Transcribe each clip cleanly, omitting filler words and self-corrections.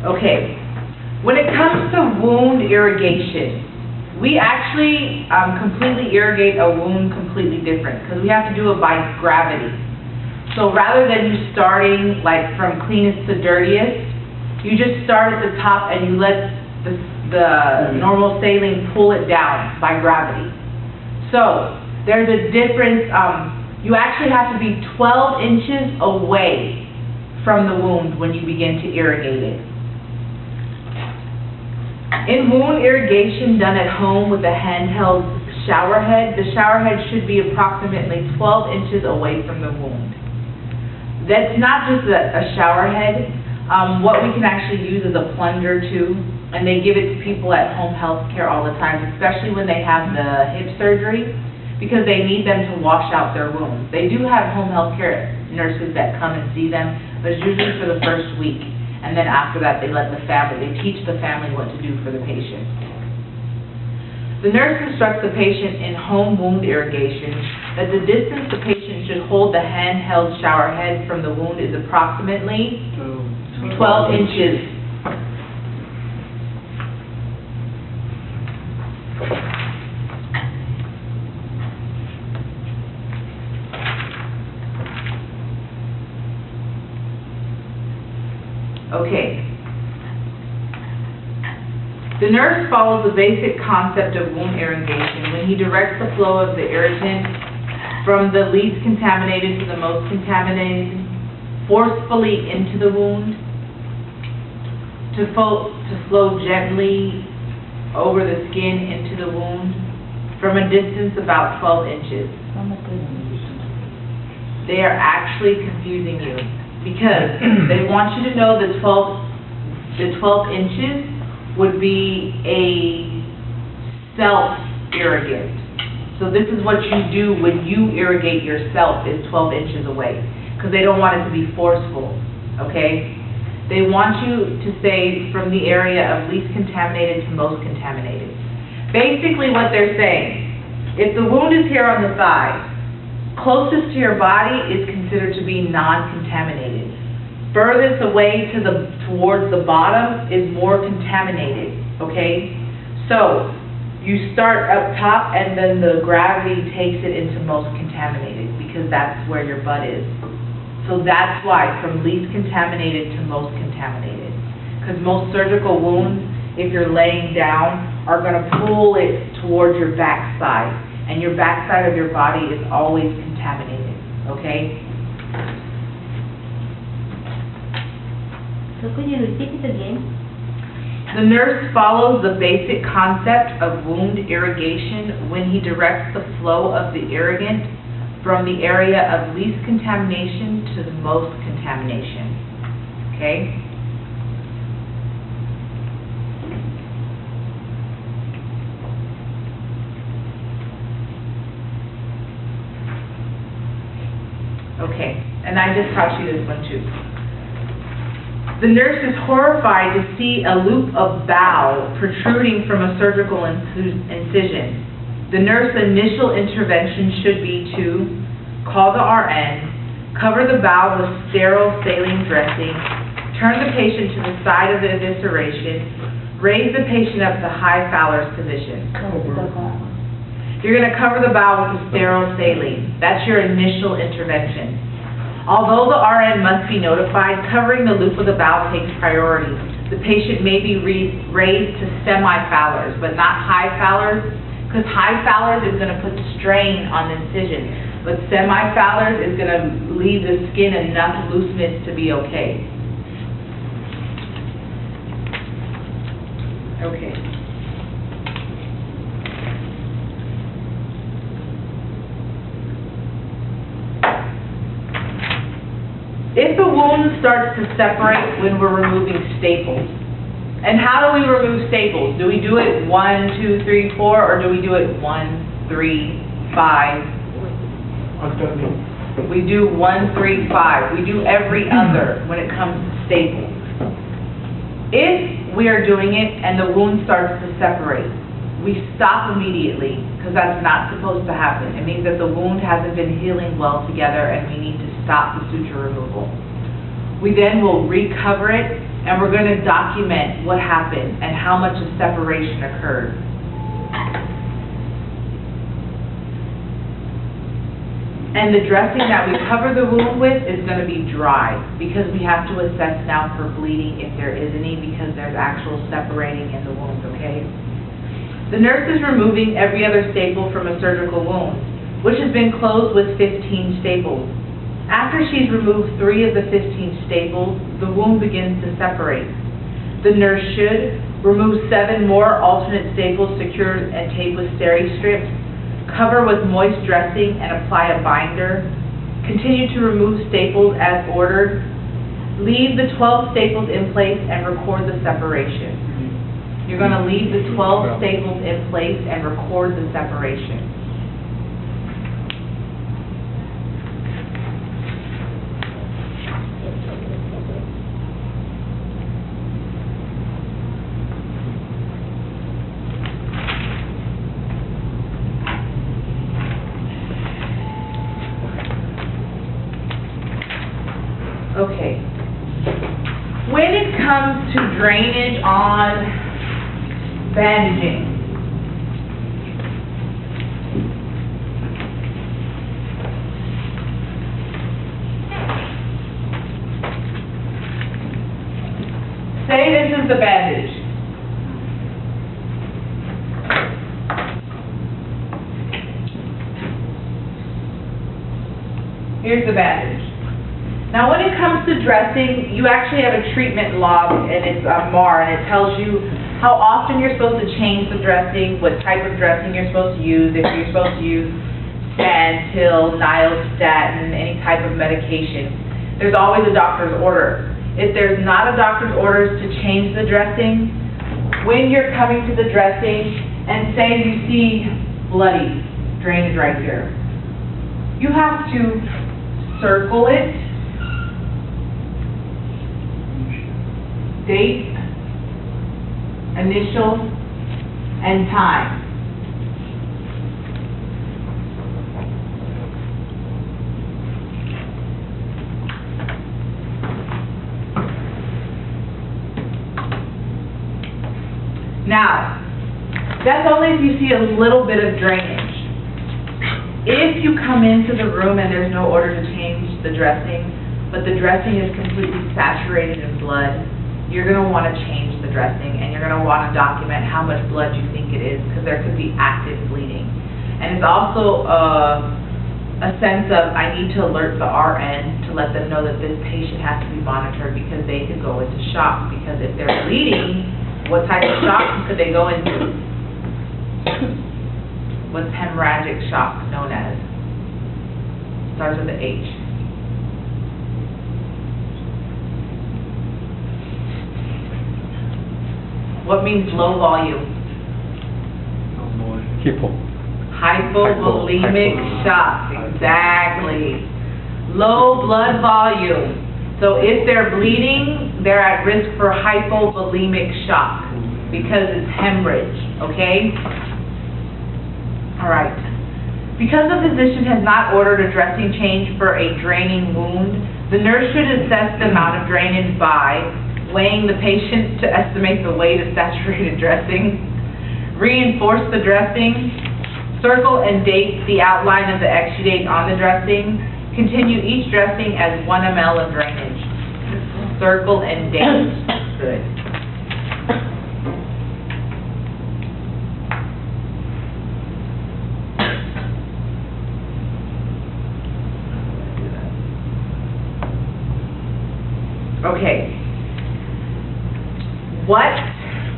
Okay, when it comes to wound irrigation, we actually completely irrigate a wound completely different, because we have to do it by gravity. So rather than you starting like from cleanest to dirtiest, you just start at the top and you let the normal saline pull it down by gravity. So there's a difference, you actually have to be 12 inches away from the wound when you begin to irrigate it. In wound irrigation done at home with a handheld shower head, the shower head should be approximately 12 inches away from the wound. That's not just a shower head. What we can actually use is a plunger too, and they give it to people at home health care all the time, especially when they have the hip surgery, because they need them to wash out their wounds. They do have home health care nurses that come and see them, but it's usually for the first week, and then after that they teach the family what to do for the patient. The nurse instructs the patient in home wound irrigation that the distance the patient should hold the handheld shower head from the wound is approximately 12 inches. Okay. The nurse follows the basic concept of wound irrigation when he directs the flow of the irritant from the least contaminated to the most contaminated forcefully into the wound, to flow gently over the skin into the wound from a distance about 12 inches. They are actually confusing you because they want you to know the 12 inches would be a self-irrigant. So this is what you do when you irrigate yourself, is 12 inches away, because they don't want it to be forceful, okay? They want you to say from the area of least contaminated to most contaminated. Basically what they're saying, if the wound is here on the thigh, closest to your body is considered to be non-contaminated. Furthest away towards the bottom is more contaminated, okay? So you start up top and then the gravity takes it into most contaminated because that's where your butt is. So that's why from least contaminated to most contaminated. Because most surgical wounds, if you're laying down, are going to pull it towards your backside. And your backside of your body is always contaminated, okay? So could you repeat it again? The nurse follows the basic concept of wound irrigation when he directs the flow of the irrigant from the area of least contamination to the most contamination, okay? Okay, and I just taught you this one too. The nurse is horrified to see a loop of bowel protruding from a surgical incision. The nurse's initial intervention should be to call the RN, cover the bowel with sterile saline dressing, turn the patient to the side of the evisceration, raise the patient up to high Fowler's position. You're going to cover the bowel with the sterile saline. That's your initial intervention. Although the RN must be notified, covering the loop of the bowel takes priority. The patient may be raised to semi-Fowler's, but not high Fowler's, because high Fowler's is going to put strain on the incision, but semi-Fowler's is going to leave the skin enough looseness to be okay. Okay. If the wound starts to separate when we're removing staples, and how do we remove staples? Do we do it 1, 2, 3, 4, or do we do it 1, 3, 5? We do 1, 3, 5. We do every other when it comes to staples. If we are doing it and the wound starts to separate, we stop immediately, because that's not supposed to happen. It means that the wound hasn't been healing well together and we need to stop the suture removal. We then will recover it and we're going to document what happened and how much of separation occurred. And the dressing that we cover the wound with is going to be dry, because we have to assess now for bleeding if there is any, because there's actual separating in the wound, okay? The nurse is removing every other staple from a surgical wound, which has been closed with 15 staples. After she's removed 3 of the 15 staples, the wound begins to separate. The nurse should remove 7 more alternate staples secured and taped with steri strips, cover with moist dressing and apply a binder. Continue to remove staples as ordered. Leave the 12 staples in place and record the separation. You're going to leave the 12 staples in place and record the separation. Okay. When it comes to drainage on bandaging, say this is the bandage. Here's the bandage. Now, when it comes to dressing, you actually have a treatment log, and it's MAR, and it tells you how often you're supposed to change the dressing, what type of dressing you're supposed to use, if you're supposed to use Santyl, Nystatin, any type of medication. There's always a doctor's order. If there's not a doctor's orders to change the dressing, when you're coming to the dressing, and say you see bloody drainage right here, you have to circle it, date, initial, and time. Now, that's only if you see a little bit of drainage. If you come into the room and there's no order to change the dressing, but the dressing is completely saturated in blood, you're going to want to change the dressing, and you're going to want to document how much blood you think it is, because there could be active bleeding. And it's also a sense of, I need to alert the RN to let them know that this patient has to be monitored, because they could go into shock. Because if they're bleeding, what type of shock could they go into? What's hemorrhagic shock known as? Starts with the H. What means low volume? Hypovolemic shock, exactly. Low blood volume. So if they're bleeding, they're at risk for hypovolemic shock because it's hemorrhage, okay? All right. Because the physician has not ordered a dressing change for a draining wound, the nurse should assess the amount of drainage by weighing the patient to estimate the weight of saturated dressing, reinforce the dressing, circle and date the outline of the exudate on the dressing, continue each dressing as 1 ml of drainage. Circle and date. Good. Okay. What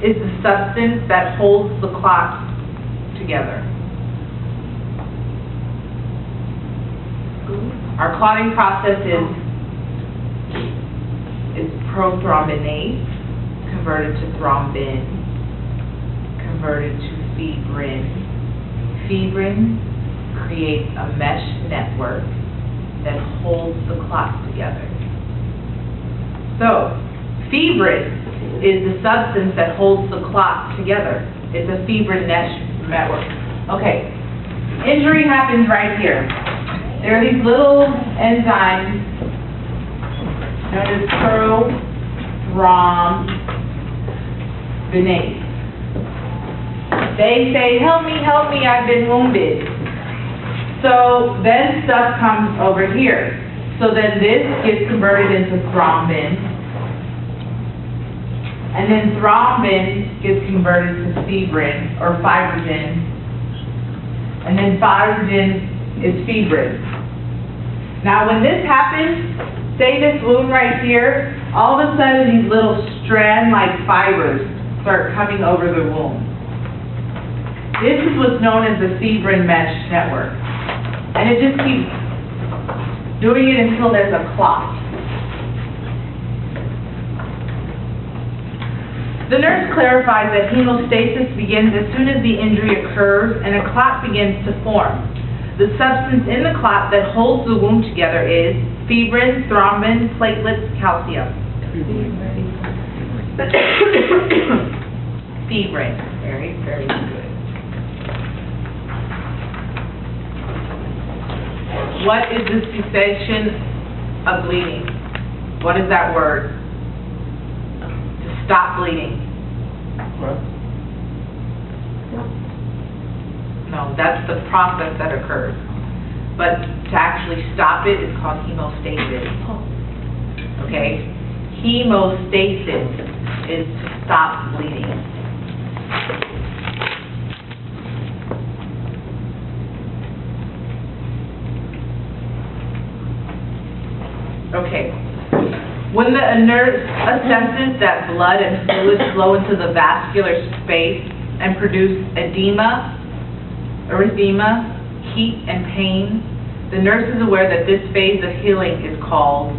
is the substance that holds the clot together? Our clotting process is prothrombinase, converted to thrombin, converted to fibrin. Fibrin creates a mesh network that holds the clots together. So, fibrin is the substance that holds the clot together. It's a fibrin network. Okay, injury happens right here. There are these little enzymes known as thrombinase. They say, help me, I've been wounded. So then stuff comes over here. So then this gets converted into thrombin. And then thrombin gets converted to fibrin, or fibrinogen. And then fibrinogen is fibrin. Now when this happens, say this wound right here, all of a sudden these little strand-like fibers start coming over the wound. This is what's known as the fibrin mesh network. And it just keeps doing it until there's a clot. The nurse clarifies that hemostasis begins as soon as the injury occurs and a clot begins to form. The substance in the clot that holds the wound together is fibrin, thrombin, platelets, calcium. Fibrin. Very, very good. What is the cessation of bleeding? What is that word? To stop bleeding. No, that's the process that occurs. But to actually stop it is called hemostasis. Okay? Hemostasis is to stop bleeding. Okay. When the nurse assesses that blood and fluids flow into the vascular space and produce edema, erythema, heat, and pain, the nurse is aware that this phase of healing is called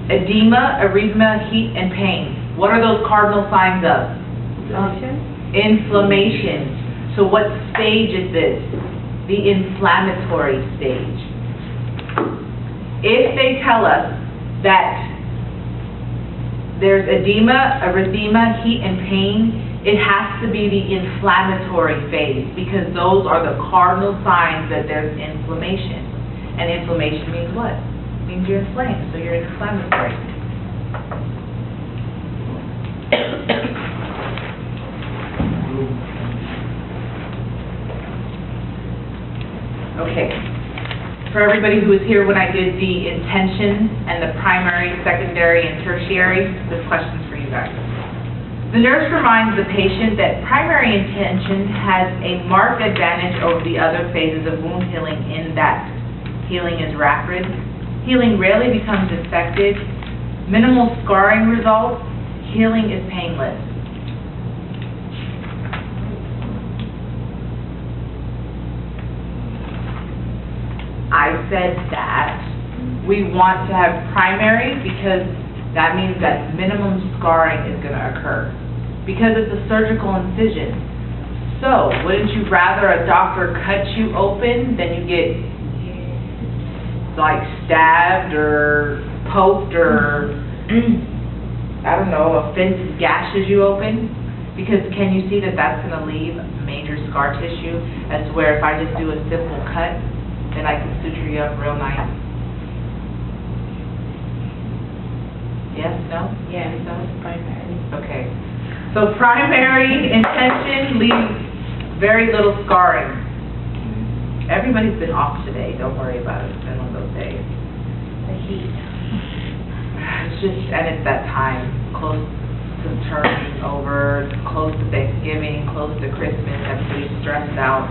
edema, erythema, heat, and pain. What are those cardinal signs of? Inflammation. So what stage is this? The inflammatory stage. If they tell us that there's edema, erythema, heat, and pain, it has to be the inflammatory phase because those are the cardinal signs that there's inflammation. And inflammation means what? It means you're inflamed, so you're inflammatory. Okay. For everybody who was here when I did the intentions and the primary, secondary, and tertiary, this question's for you guys. The nurse reminds the patient that primary intention has a marked advantage over the other phases of wound healing in that healing is rapid, healing rarely becomes infected, minimal scarring results, healing is painless. I said that we want to have primary because that means that minimum scarring is going to occur because it's a surgical incision. So, wouldn't you rather a doctor cut you open than you get like stabbed or poked or I don't know, a fence gashes you open? Because can you see that that's going to leave major scar tissue as to where if I just do a simple cut, then I can suture you up real nice. Yes, no? Yeah, no? primary. Okay. So primary intention leaves very little scarring. Everybody's been off today. Don't worry about it. It's been one of those days. The heat. It's just, and it's that time, close to turning over, close to Thanksgiving, close to Christmas, everybody's stressed out.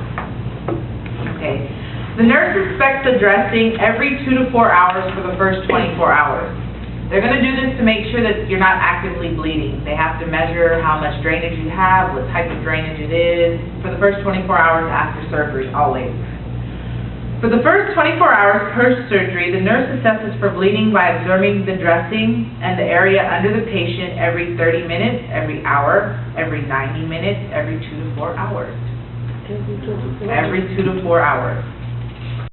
Okay. The nurse inspects the dressing every 2 to 4 hours for the first 24 hours. They're going to do this to make sure that you're not actively bleeding. They have to measure how much drainage you have, what type of drainage it is, for the first 24 hours after surgery, always. For the first 24 hours post-surgery, the nurse assesses for bleeding by observing the dressing and the area under the patient every 30 minutes, every hour, every 90 minutes, every 2 to 4 hours. Every 2 to 4 hours.